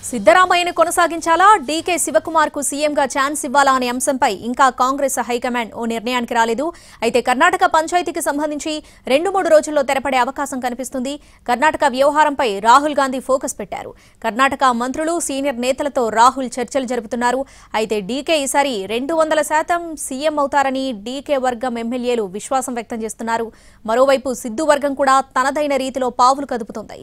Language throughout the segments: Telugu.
సిద్ధరామయ్యను కొనసాగించాలా డీకే శివకుమార్ కు సీఎంగా ఛాన్స్ ఇవ్వాలా అనే అంశంపై ఇంకా కాంగ్రెస్ హైకమాండ్ ఓ నిర్ణయానికి రాలేదు. అయితే కర్ణాటక పంచాయతీకి సంబంధించి 2-3 రోజుల్లో తెరపడే అవకాశం కనిపిస్తుంది. కర్ణాటక వ్యవహారంపై రాహుల్ గాంధీ ఫోకస్ పెట్టారు. కర్ణాటక మంత్రులు సీనియర్ నేతలతో రాహుల్ చర్చలు జరుపుతున్నారు. అయితే డీకే ఈసారి 200% సీఎం అవుతారని డీకే వర్గం ఎమ్మెల్యేలు విశ్వాసం వ్యక్తం చేస్తున్నారు. మరోవైపు సిద్ధు వర్గం కూడా తనదైన రీతిలో పావులు కదుపుతోంది.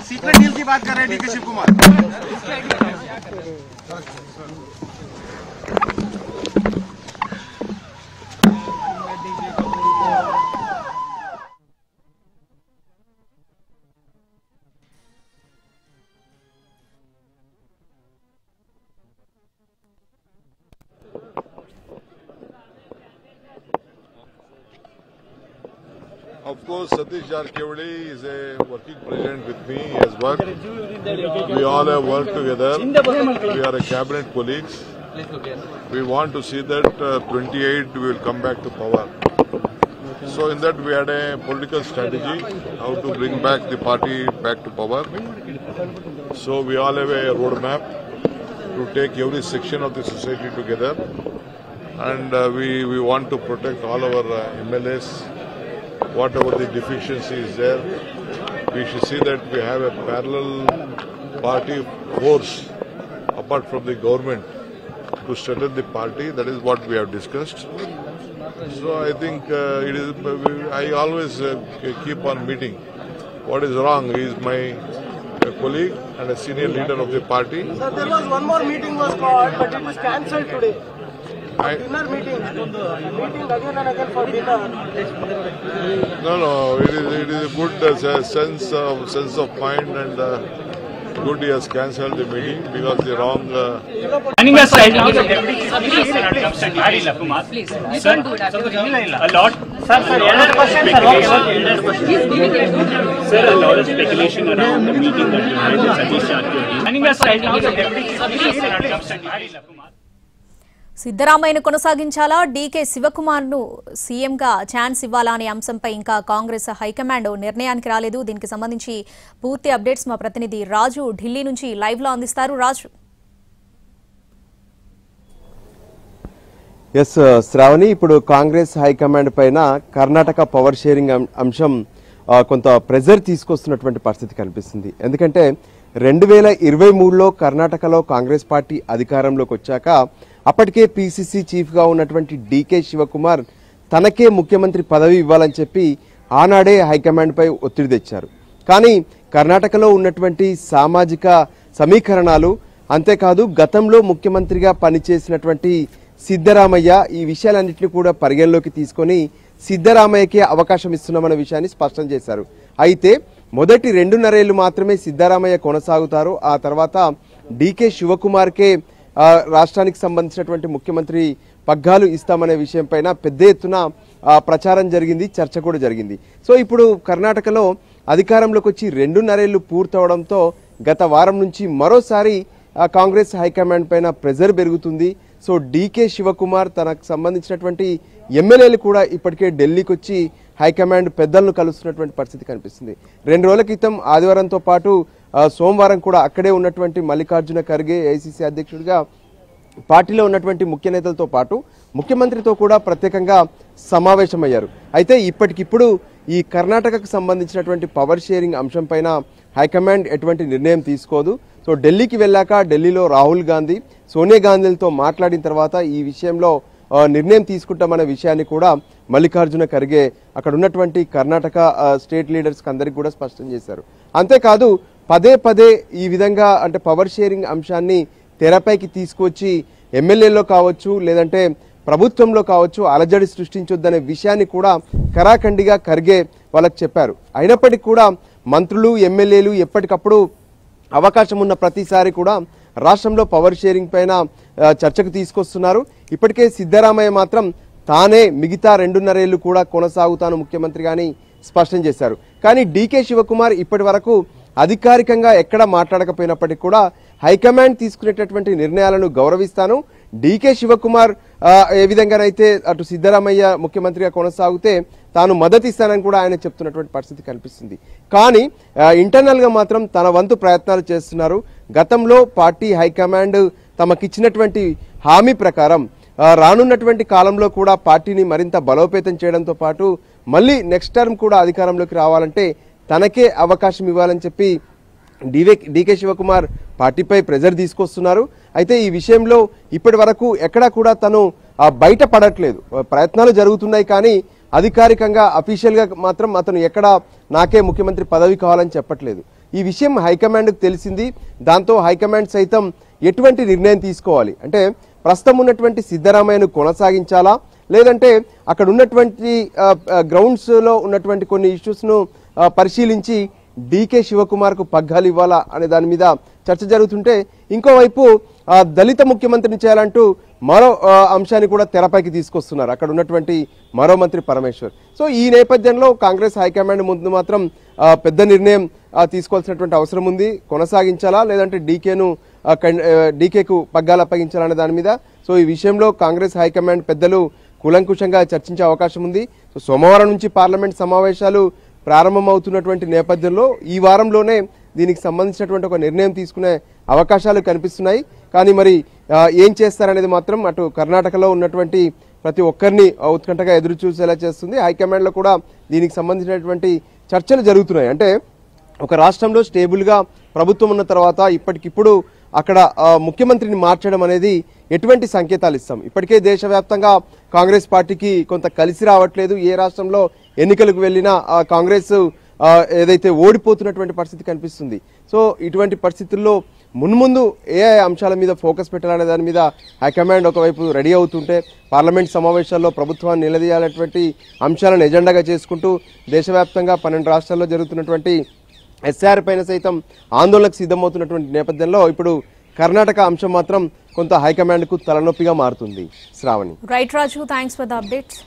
सीक्रेट डील की बात कर रहे हैं DK Shivakumar. Of course, Satish Jarkiewicz is a working president with me. He has worked. We all have worked together. We are a cabinet colleagues. We want to see that 28 we will come back to power. So in that we had a political strategy how to bring back the party back to power. So we all have a roadmap to take every section of the society together, and we want to protect all our MLAs. Whatever the deficiency is there, we should see that we have a parallel party force apart from the government to strengthen the party. That is what we have discussed. So I think it is. I always keep on meeting. What is wrong? He is my colleague and a senior leader of the party. Sir, there was one more meeting was called, but it was cancelled today. Dinner meeting again and again for dinner. No. It is a good sense of mind, and good he has cancelled the meeting because the wrong. A lot. Sir, a lot of speculation around the meeting that you had with Satish Jarkiewicz. సిద్ధరామయ్యను కొనసాగించాలా డీకే శివకుమార్ ను సీఎంగా ఛాన్స్ ఇవ్వాలా అనే అంశంపై ఇంకా కాంగ్రెస్ హైకమాండ్ నిర్ణయానికి రాలేదు. దీనికి సంబంధించి పూర్తి అప్డేట్స్ మా ప్రతినిధి రాజు ఢిల్లీ నుంచి లైవ్ లో అందిస్తారు. రాజు. ఎస్ శ్రావణి, ఇప్పుడు కాంగ్రెస్ హైకమాండ్ పైన కర్ణాటక పవర్ షేరింగ్ అంశం కొంత ప్రెజర్ తీసుకొస్తున్నటువంటి పరిస్థితి కనిపిస్తుంది. ఎందుకంటే 2023లో కర్ణాటకలో కాంగ్రెస్ పార్టీ అధికారంలోకి వచ్చాక అప్పటికే పీసీసీ చీఫ్ గా ఉన్నటువంటి డీకే శివకుమార్ తనకే ముఖ్యమంత్రి పదవి ఇవ్వాలని చెప్పి ఆనాడే హైకమాండ్ పై ఒత్తిడి తెచ్చారు. కానీ కర్ణాటకలో ఉన్నటువంటి సామాజిక సమీకరణాలు, అంతేకాదు గతంలో ముఖ్యమంత్రిగా పనిచేసినటువంటి సిద్ధరామయ్య ఈ విషయాలన్నింటినీ కూడా పరిగణలోకి తీసుకొని సిద్ధరామయ్యకే అవకాశం ఇస్తున్నామన్న విషయాన్ని స్పష్టం చేశారు. అయితే మొదటి 2.5 ఏళ్లు మాత్రమే సిద్ధరామయ్య కొనసాగుతారు. ఆ తర్వాత డీకే శివకుమార్కే రాష్ట్రానికి సంబంధించినటువంటి ముఖ్యమంత్రి పగ్గాలు ఇస్తామనే విషయం పైన పెద్ద ఎత్తున ప్రచారం జరిగింది, చర్చ కూడా జరిగింది. సో ఇప్పుడు కర్ణాటకలో అధికారంలోకి వచ్చి 2.5 ఏళ్లు పూర్తవడంతో గత వారం నుంచి మరోసారి కాంగ్రెస్ హైకమాండ్ పైన ప్రెజర్ పెరుగుతుంది. సో డీకే శివకుమార్ తనకు సంబంధించినటువంటి ఎమ్మెల్యేలు కూడా ఇప్పటికే ఢిల్లీకి వచ్చి హైకమాండ్ పెద్దలను కలుస్తున్నటువంటి పరిస్థితి కనిపిస్తుంది. 2 రోజుల క్రితం ఆదివారంతో పాటు సోమవారం కూడా అక్కడే ఉన్నటువంటి మల్లికార్జున ఖర్గే ఏఐసీసీ అధ్యక్షుడిగా పార్టీలో ఉన్నటువంటి ముఖ్య నేతలతో పాటు ముఖ్యమంత్రితో కూడా ప్రత్యేకంగా సమావేశమయ్యారు. అయితే ఇప్పటికిప్పుడు ఈ కర్ణాటకకు సంబంధించినటువంటి పవర్ షేరింగ్ అంశం పైన హైకమాండ్ ఎటువంటి నిర్ణయం తీసుకోదు. సో ఢిల్లీకి వెళ్ళాక ఢిల్లీలో రాహుల్ గాంధీ, సోనియా గాంధీలతో మాట్లాడిన తర్వాత ఈ విషయంలో నిర్ణయం తీసుకుంటామనే విషయాన్ని కూడా మల్లికార్జున ఖర్గే అక్కడ ఉన్నటువంటి కర్ణాటక స్టేట్ లీడర్స్ అందరికీ కూడా స్పష్టం చేశారు. అంతేకాదు పదే ఈ విధంగా అంటే పవర్ షేరింగ్ అంశాన్ని తెరపైకి తీసుకొచ్చి ఎమ్మెల్యేలో కావచ్చు లేదంటే ప్రభుత్వంలో కావచ్చు అలజడి సృష్టించొద్దనే విషయాన్ని కూడా కరాఖండిగా ఖర్గే వాళ్ళకి చెప్పారు. అయినప్పటికీ కూడా మంత్రులు ఎమ్మెల్యేలు ఎప్పటికప్పుడు అవకాశం ఉన్న ప్రతిసారి కూడా రాష్ట్రంలో పవర్ షేరింగ్ పైన చర్చకు తీసుకొస్తున్నారు. ఇప్పటికే సిద్ధరామయ్య మాత్రం తానే మిగతా 2.5 ఏళ్లు కూడా కొనసాగుతాను ముఖ్యమంత్రిగాని స్పష్టం చేశారు. కానీ డీకే శివకుమార్ ఇప్పటి వరకు అధికారికంగా ఎక్కడ మాట్లాడకపోయినప్పటికీ కూడా హైకమాండ్ తీసుకునేటటువంటి నిర్ణయాలను గౌరవిస్తాను, డీకే శివకుమార్ ఏ విధంగానైతే అటు సిద్ధరామయ్య ముఖ్యమంత్రిగా కొనసాగితే తాను మద్దతు ఇస్తానని కూడా ఆయన చెప్తున్నటువంటి పరిస్థితి కనిపిస్తుంది. కానీ ఇంటర్నల్ గా మాత్రం తన వంతు ప్రయత్నాలు చేస్తున్నారు. గతంలో పార్టీ హైకమాండ్ తమకిచ్చినటువంటి హామీ ప్రకారం రానున్నటువంటి కాలంలో కూడా పార్టీని మరింత బలోపేతం చేయడంతో పాటు మళ్ళీ నెక్స్ట్ టర్మ్ కూడా అధికారంలోకి రావాలంటే తనకే అవకాశం ఇవ్వాలని చెప్పి డీకే శివకుమార్ పార్టీపై ప్రెజర్ తీసుకొస్తున్నారు. అయితే ఈ విషయంలో ఇప్పటి వరకు ఎక్కడా కూడా తను బయట పడట్లేదు. ప్రయత్నాలు జరుగుతున్నాయి కానీ అధికారికంగా అఫీషియల్ గా మాత్రం అతను ఎక్కడ నాకే ముఖ్యమంత్రి పదవి కావాలని చెప్పట్లేదు. ఈ విషయం హైకమాండ్కు తెలిసింది. దాంతో హైకమాండ్ సైతం ఎటువంటి నిర్ణయం తీసుకోవాలి అంటే ప్రస్తుతం ఉన్నటువంటి సిద్ధరామయ్యను కొనసాగించాలా లేదంటే అక్కడ ఉన్నటువంటి గ్రౌండ్స్ లో ఉన్నటువంటి కొన్ని ఇష్యూస్ ను పరిశీలించి డీకే శివకుమార్ కు పగ్గాలు ఇవ్వాలా అనే దాని మీద చర్చ జరుగుతుంటే ఇంకోవైపు దళిత ముఖ్యమంత్రిని చేయాలంటూ మరో అంశాన్ని కూడా తెరపైకి తీసుకొస్తున్నారు అక్కడ ఉన్నటువంటి మరో మంత్రి పరమేశ్వర్. సో ఈ నేపథ్యంలో కాంగ్రెస్ హైకమాండ్ ముందు మాత్రం పెద్ద నిర్ణయం తీసుకోవాల్సినటువంటి అవసరం ఉంది. కొనసాగించాలా లేదంటే డీకేకు పగ్గాలు అప్పగించాలనే దాని మీద. సో ఈ విషయంలో కాంగ్రెస్ హైకమాండ్ పెద్దలు కూలంకుషంగా చర్చించే అవకాశం ఉంది. సో సోమవారం నుంచి పార్లమెంట్ సమావేశాలు ప్రారంభమవుతున్నటువంటి నేపథ్యంలో ఈ వారంలోనే దీనికి సంబంధించినటువంటి ఒక నిర్ణయం తీసుకునే అవకాశాలు కనిపిస్తున్నాయి. కానీ మరి ఏం చేస్తారనేది మాత్రం అటు కర్ణాటకలో ఉన్నటువంటి ప్రతి ఒక్కరిని ఉత్కంఠగా ఎదురు చూసేలా చేస్తుంది. హైకమాండ్ లో కూడా దీనికి సంబంధించినటువంటి చర్చలు జరుగుతున్నాయి. అంటే ఒక రాష్ట్రంలో స్టేబుల్ గా ప్రభుత్వం ఉన్న తర్వాత ఇప్పటికిప్పుడు అక్కడ ముఖ్యమంత్రిని మార్చడం అనేది ఎటువంటి సంకేతాలు ఇస్తాం? ఇప్పటికే దేశవ్యాప్తంగా కాంగ్రెస్ పార్టీకి కొంత కలిసి రావట్లేదు. ఏ రాష్ట్రంలో ఎన్నికలకు వెళ్ళినా కాంగ్రెస్ ఏదైతే ఓడిపోతున్నటువంటి పరిస్థితి కనిపిస్తుంది. సో ఇటువంటి పరిస్థితుల్లో మున్ముందు ఏ అంశాల మీద ఫోకస్ పెట్టాలనే దాని మీద హైకమాండ్ ఒకవైపు రెడీ అవుతుంటే పార్లమెంట్ సమావేశాల్లో ప్రభుత్వాన్ని నిలదీయాలనేటువంటి అంశాలను ఎజెండాగా చేసుకుంటూ దేశవ్యాప్తంగా 12 రాష్ట్రాల్లో జరుగుతున్నటువంటి ఎస్ఆర్ పైన సైతం ఆందోళనకు సిద్ధమవుతున్నటువంటి నేపథ్యంలో ఇప్పుడు కర్ణాటక అంశం మాత్రం కొంత హైకమాండ్ కు తలనొప్పిగా మారుతుంది. Sravani. Right Raju, thanks for the updates.